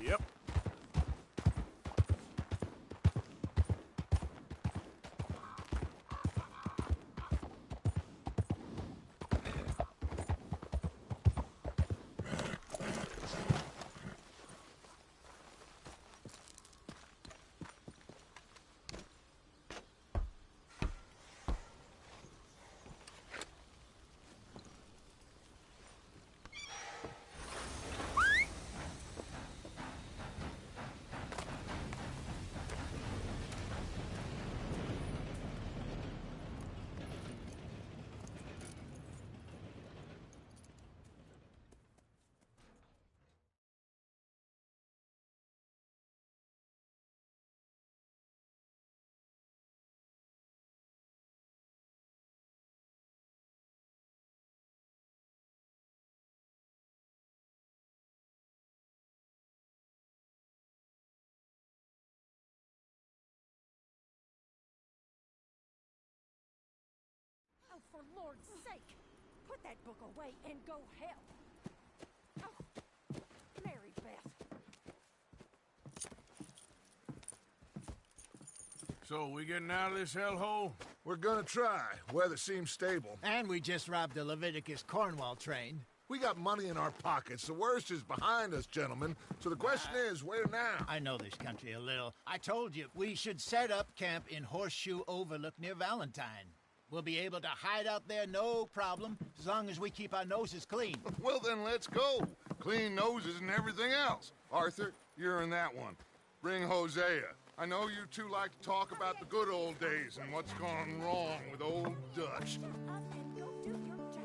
Speaker 2: Yep.
Speaker 11: Oh, for Lord's sake! Put that book away and go help! Oh, Mary Beth.
Speaker 2: So, we getting out of this hellhole?
Speaker 6: We're gonna try. Weather seems stable.
Speaker 8: And we just robbed the Leviticus Cornwall train.
Speaker 6: We got money in our pockets. The worst is behind us, gentlemen. So the question is, where now?
Speaker 8: I know this country a little. I told you, we should set up camp in Horseshoe Overlook near Valentine. We'll be able to hide out there no problem, as long as we keep our noses clean.
Speaker 6: Well, then let's go. Clean noses and everything else. Arthur, you're in that one. Bring Hosea. I know you two like to talk about the good old days and what's gone wrong with old Dutch.
Speaker 11: And go do your job.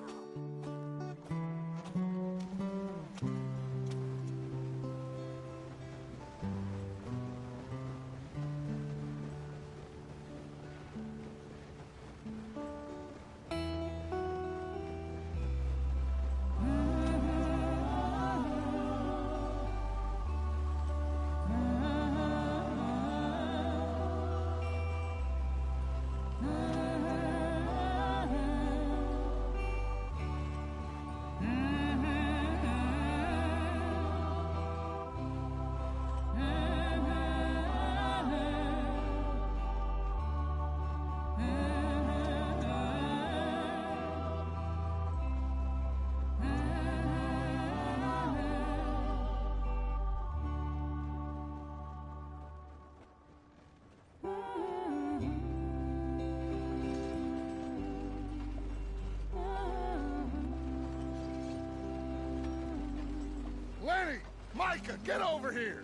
Speaker 6: Micah, get over here!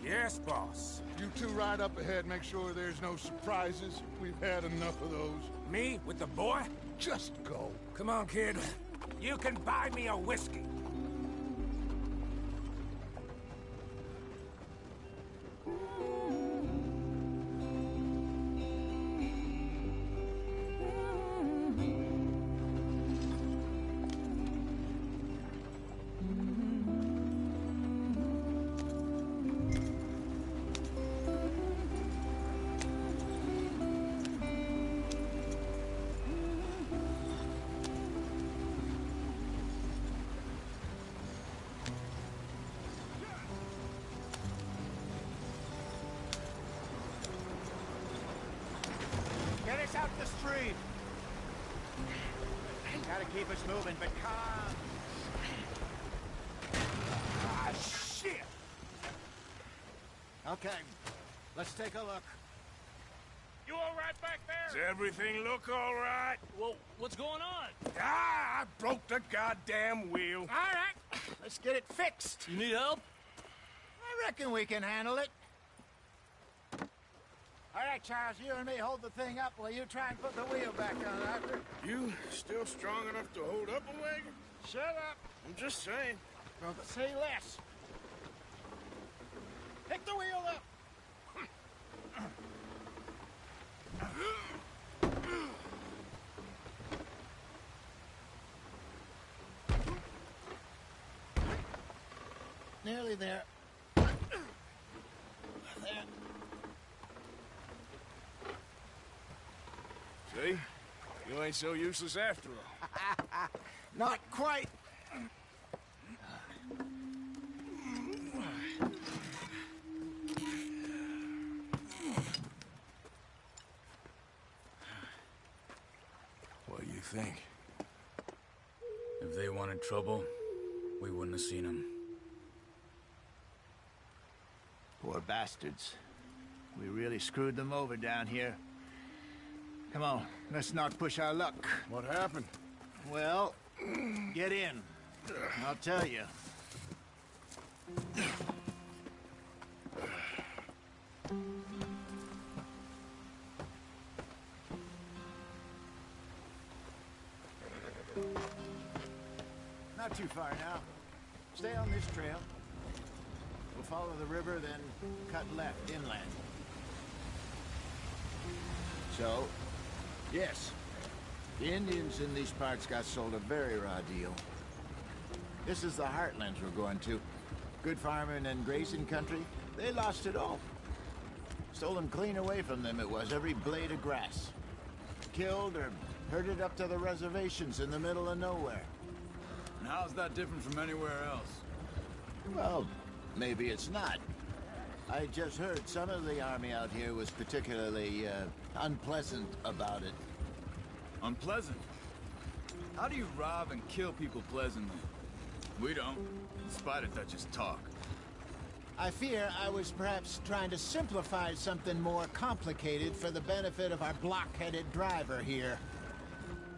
Speaker 2: Yes, boss.
Speaker 6: You two ride up ahead, make sure there's no surprises. We've had enough of those.
Speaker 2: Me with the boy?
Speaker 6: Just go.
Speaker 2: Come on, kid. You can buy me a whiskey.
Speaker 8: Get us out the street. Gotta keep us moving, but calm.
Speaker 2: Ah, shit!
Speaker 8: Okay, let's take a look.
Speaker 9: You all right back
Speaker 2: Does
Speaker 9: there?
Speaker 2: everything look all right?
Speaker 9: Well, what's going on?
Speaker 2: Ah, I broke the goddamn wheel.
Speaker 8: All right, let's get it fixed.
Speaker 9: You need help?
Speaker 8: I reckon we can handle it. All right, Charles, you and me hold the thing up while you try and put the wheel back on, Arthur.
Speaker 2: You still strong enough to hold up a wagon?
Speaker 8: Shut up.
Speaker 2: I'm just saying.
Speaker 8: Well, say less. Pick the wheel up. Nearly there. There.
Speaker 2: See? You ain't so useless after all.
Speaker 8: Not quite.
Speaker 2: What do you think?
Speaker 12: If they wanted trouble, we wouldn't have seen them.
Speaker 8: Poor bastards. We really screwed them over down here. Come on, let's not push our luck.
Speaker 2: What happened?
Speaker 8: Well, get in. I'll tell you. Not too far now. Stay on this trail. We'll follow the river, then cut left inland. So, yes, the Indians in these parts got sold a very raw deal. This is the heartlands we're going to. Good farming and grazing country, they lost it all. Stolen clean away from them it was, every blade of grass. Killed or herded up to the reservations in the middle of nowhere.
Speaker 3: And how's that different from anywhere else?
Speaker 8: Well, maybe it's not. I just heard some of the army out here was particularly, unpleasant about it.
Speaker 3: Unpleasant? How do you rob and kill people pleasantly? We don't. Despite it, that's just talk.
Speaker 8: I fear I was perhaps trying to simplify something more complicated for the benefit of our block-headed driver here.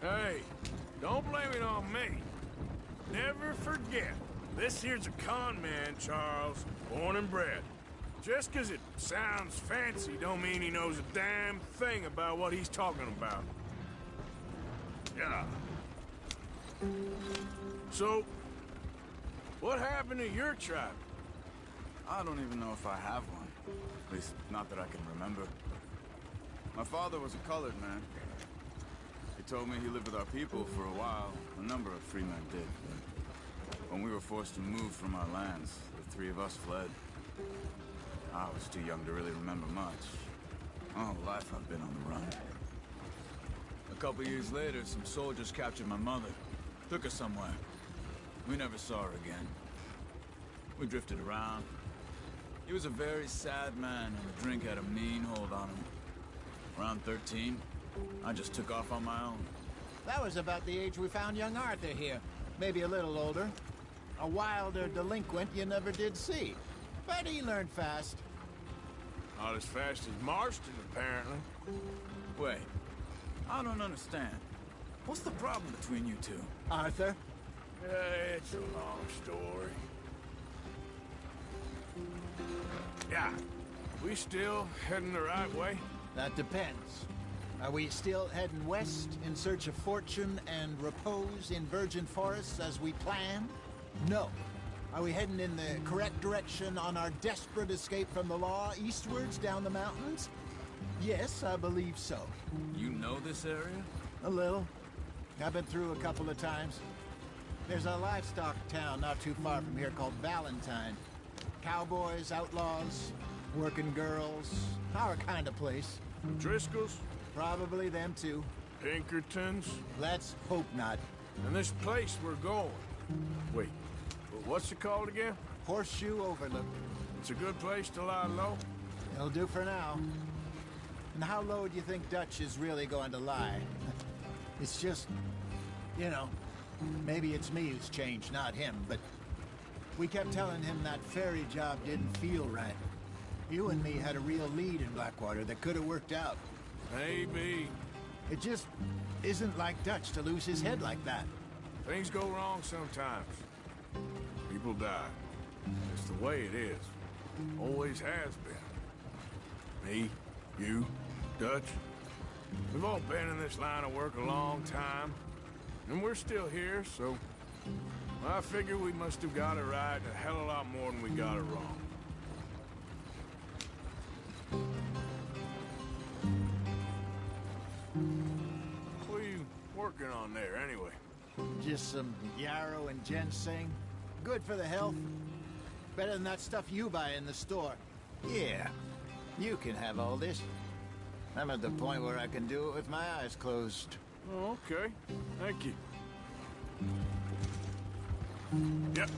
Speaker 2: Hey, don't blame it on me. Never forget, this here's a con man, Charles, born and bred. Just 'cause it sounds fancy don't mean he knows a damn thing about what he's talking about. Yeah. So, what happened to your tribe?
Speaker 3: I don't even know if I have one. At least, not that I can remember. My father was a colored man. He told me he lived with our people for a while. A number of free men did. When we were forced to move from our lands, the three of us fled. I was too young to really remember much. My whole life I've been on the run. A couple years later, some soldiers captured my mother. Took her somewhere. We never saw her again. We drifted around. He was a very sad man, and drink had a mean hold on him. Around 13, I just took off on my own.
Speaker 8: That was about the age we found young Arthur here. Maybe a little older. A wilder delinquent you never did see. But he learned fast.
Speaker 2: Not as fast as Marston, apparently.
Speaker 3: Wait, I don't understand. What's the problem between you two?
Speaker 8: Arthur?
Speaker 2: It's a long story. Yeah. We still heading the right way?
Speaker 8: That depends. Are we still heading west in search of fortune and repose in virgin forests as we planned? No. Are we heading in the correct direction on our desperate escape from the law eastwards down the mountains? Yes, I believe so.
Speaker 12: You know this area?
Speaker 8: A little. I've been through a couple of times. There's a livestock town not too far from here called Valentine. Cowboys, outlaws, working girls, our kind of place.
Speaker 2: Driscolls?
Speaker 8: Probably them too.
Speaker 2: Pinkertons?
Speaker 8: Let's hope not.
Speaker 2: And this place we're going. Wait, what's it called again?
Speaker 8: Horseshoe Overlook.
Speaker 2: It's a good place to lie low?
Speaker 8: It'll do for now. And how low do you think Dutch is really going to lie? It's just, you know, maybe it's me who's changed, not him, but we kept telling him that ferry job didn't feel right. You and me had a real lead in Blackwater that could have worked out.
Speaker 2: Maybe.
Speaker 8: It just isn't like Dutch to lose his head like that.
Speaker 2: Things go wrong sometimes. People die. It's the way it is. Always has been. Me, you, Dutch. We've all been in this line of work a long time. And we're still here, so... I figure we must have got it right a hell of a lot more than we got it wrong. What are you working on there, anyway?
Speaker 8: Just some yarrow and ginseng. Good for the health. Better than that stuff you buy in the store. Yeah, you can have all this. I'm at the point where I can do it with my eyes closed.
Speaker 2: Oh, okay. Thank you. Yep.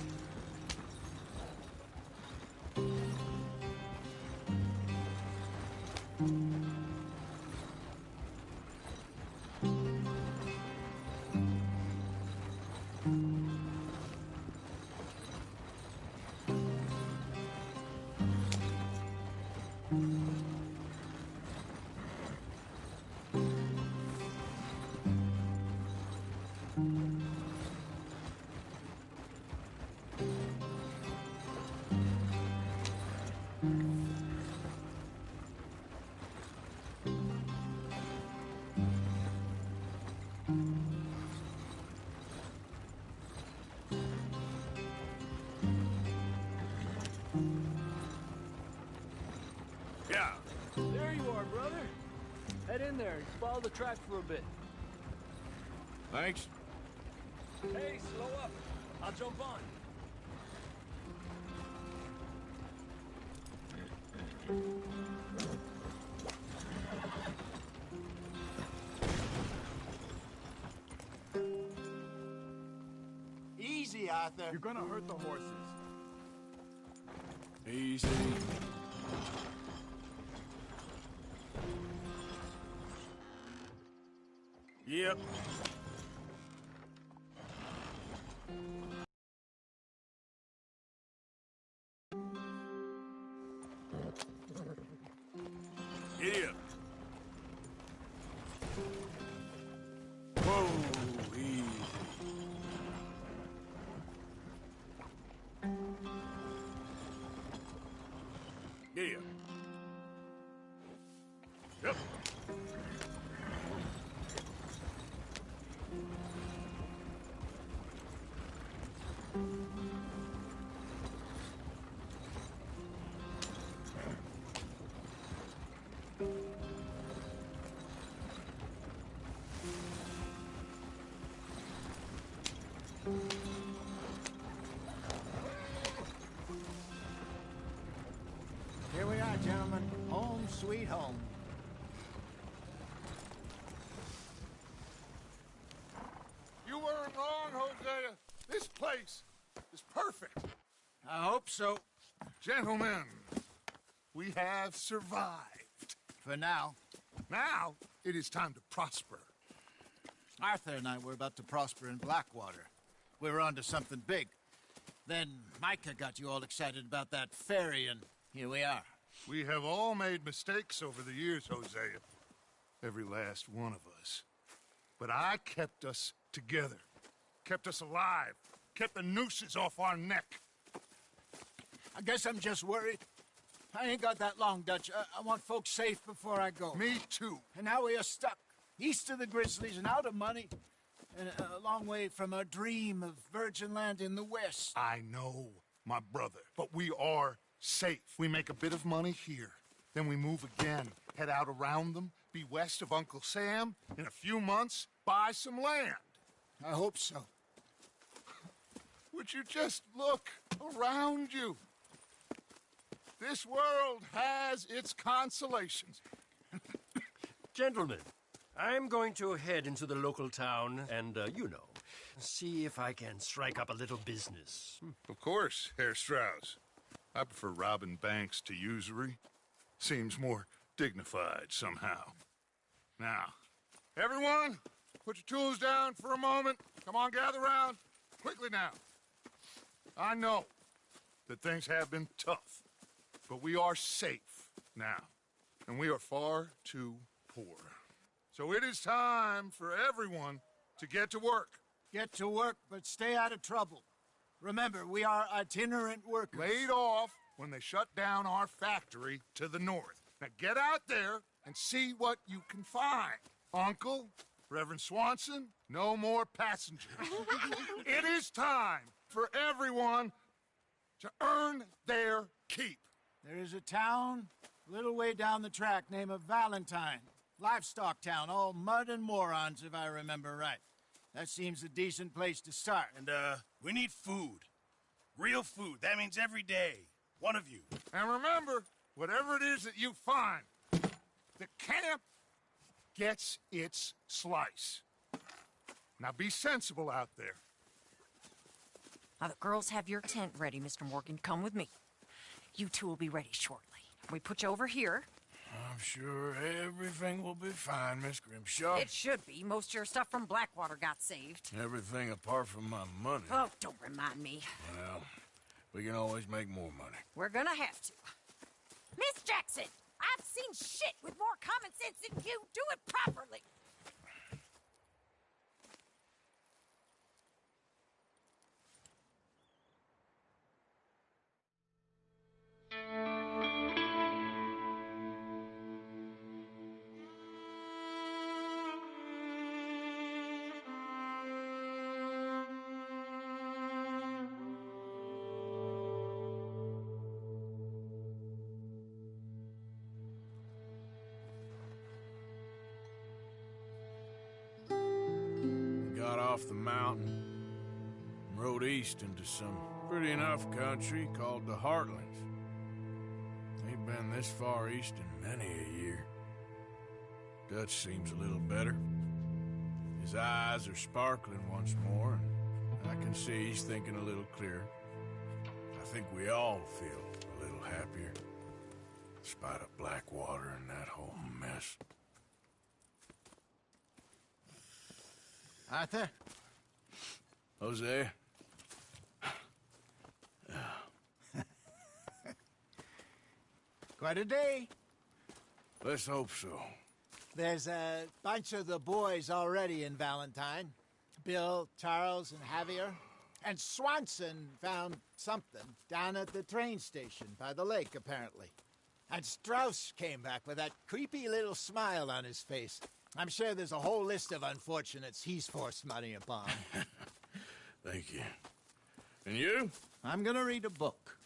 Speaker 13: There you are, brother. Head in there and follow the track for a bit.
Speaker 2: Thanks.
Speaker 13: Hey, slow up. I'll jump on.
Speaker 8: Easy, Arthur.
Speaker 3: You're gonna hurt the horses.
Speaker 2: Easy. Yep. Giddy up. Whoa, easy. Giddy up. Yep.
Speaker 8: Here we are, gentlemen. Home sweet home.
Speaker 6: You weren't wrong, Hosea. This place is perfect.
Speaker 8: I hope so.
Speaker 6: Gentlemen, we have survived.
Speaker 8: For now.
Speaker 6: Now, it is time to prosper.
Speaker 8: Arthur and I were about to prosper in Blackwater. We were onto something big. Then Micah got you all excited about that ferry, and here we are.
Speaker 6: We have all made mistakes over the years, Hosea. Every last one of us. But I kept us together. Kept us alive. Kept the nooses off our neck.
Speaker 8: I guess I'm just worried. I ain't got that long, Dutch. I want folks safe before I go.
Speaker 6: Me too.
Speaker 8: And now we are stuck, east of the Grizzlies and out of money, and a long way from our dream of virgin land in the west.
Speaker 6: I know, my brother, but we are safe. We make a bit of money here, then we move again, head out around them, be west of Uncle Sam, in a few months, buy some land.
Speaker 8: I hope so.
Speaker 6: Would you just look around you? This world has its consolations.
Speaker 9: Gentlemen, I'm going to head into the local town and, see if I can strike up a little business.
Speaker 6: Of course, Herr Strauss. I prefer robbing banks to usury. Seems more dignified somehow. Now, everyone, put your tools down for a moment. Come on, gather round. Quickly now. I know that things have been tough, but we are safe now, and we are far too poor. So it is time for everyone to get to work.
Speaker 8: Get to work, but stay out of trouble. Remember, we are itinerant workers.
Speaker 6: Laid off when they shut down our factory to the north. Now get out there and see what you can find. Uncle, Reverend Swanson, no more passengers. It is time for everyone to earn their keep.
Speaker 8: There is a town a little way down the track named Valentine. Livestock town, all mud and morons, if I remember right. That seems a decent place to start.
Speaker 1: And, we need food. Real food. That means every day. One of you.
Speaker 6: And remember, whatever it is that you find, the camp gets its slice. Now be sensible out there.
Speaker 14: Now, the girls have your tent ready, Mr. Morgan. Come with me. You two will be ready shortly. We put you over here.
Speaker 2: I'm sure everything will be fine, Miss Grimshaw.
Speaker 14: It should be. Most of your stuff from Blackwater got saved.
Speaker 2: Everything apart from my money.
Speaker 14: Oh, don't remind me.
Speaker 2: Well, we can always make more money.
Speaker 14: We're gonna have to. Miss Jackson, I've seen shit with more common sense than you. Do it properly.
Speaker 2: Got off the mountain and rode east into some pretty enough country called the Heartlands. Ain't been this far east in many a year. Dutch seems a little better. His eyes are sparkling once more, and I can see he's thinking a little clearer. I think we all feel a little happier, in spite of Blackwater and that whole mess.
Speaker 8: Arthur?
Speaker 2: Jose?
Speaker 8: Quite a day.
Speaker 2: Let's hope so.
Speaker 8: There's a bunch of the boys already in Valentine. Bill, Charles, and Javier. And Swanson found something down at the train station by the lake, apparently. And Strauss came back with that creepy little smile on his face. I'm sure there's a whole list of unfortunates he's forced money upon.
Speaker 2: Thank you. And you?
Speaker 8: I'm gonna read a book.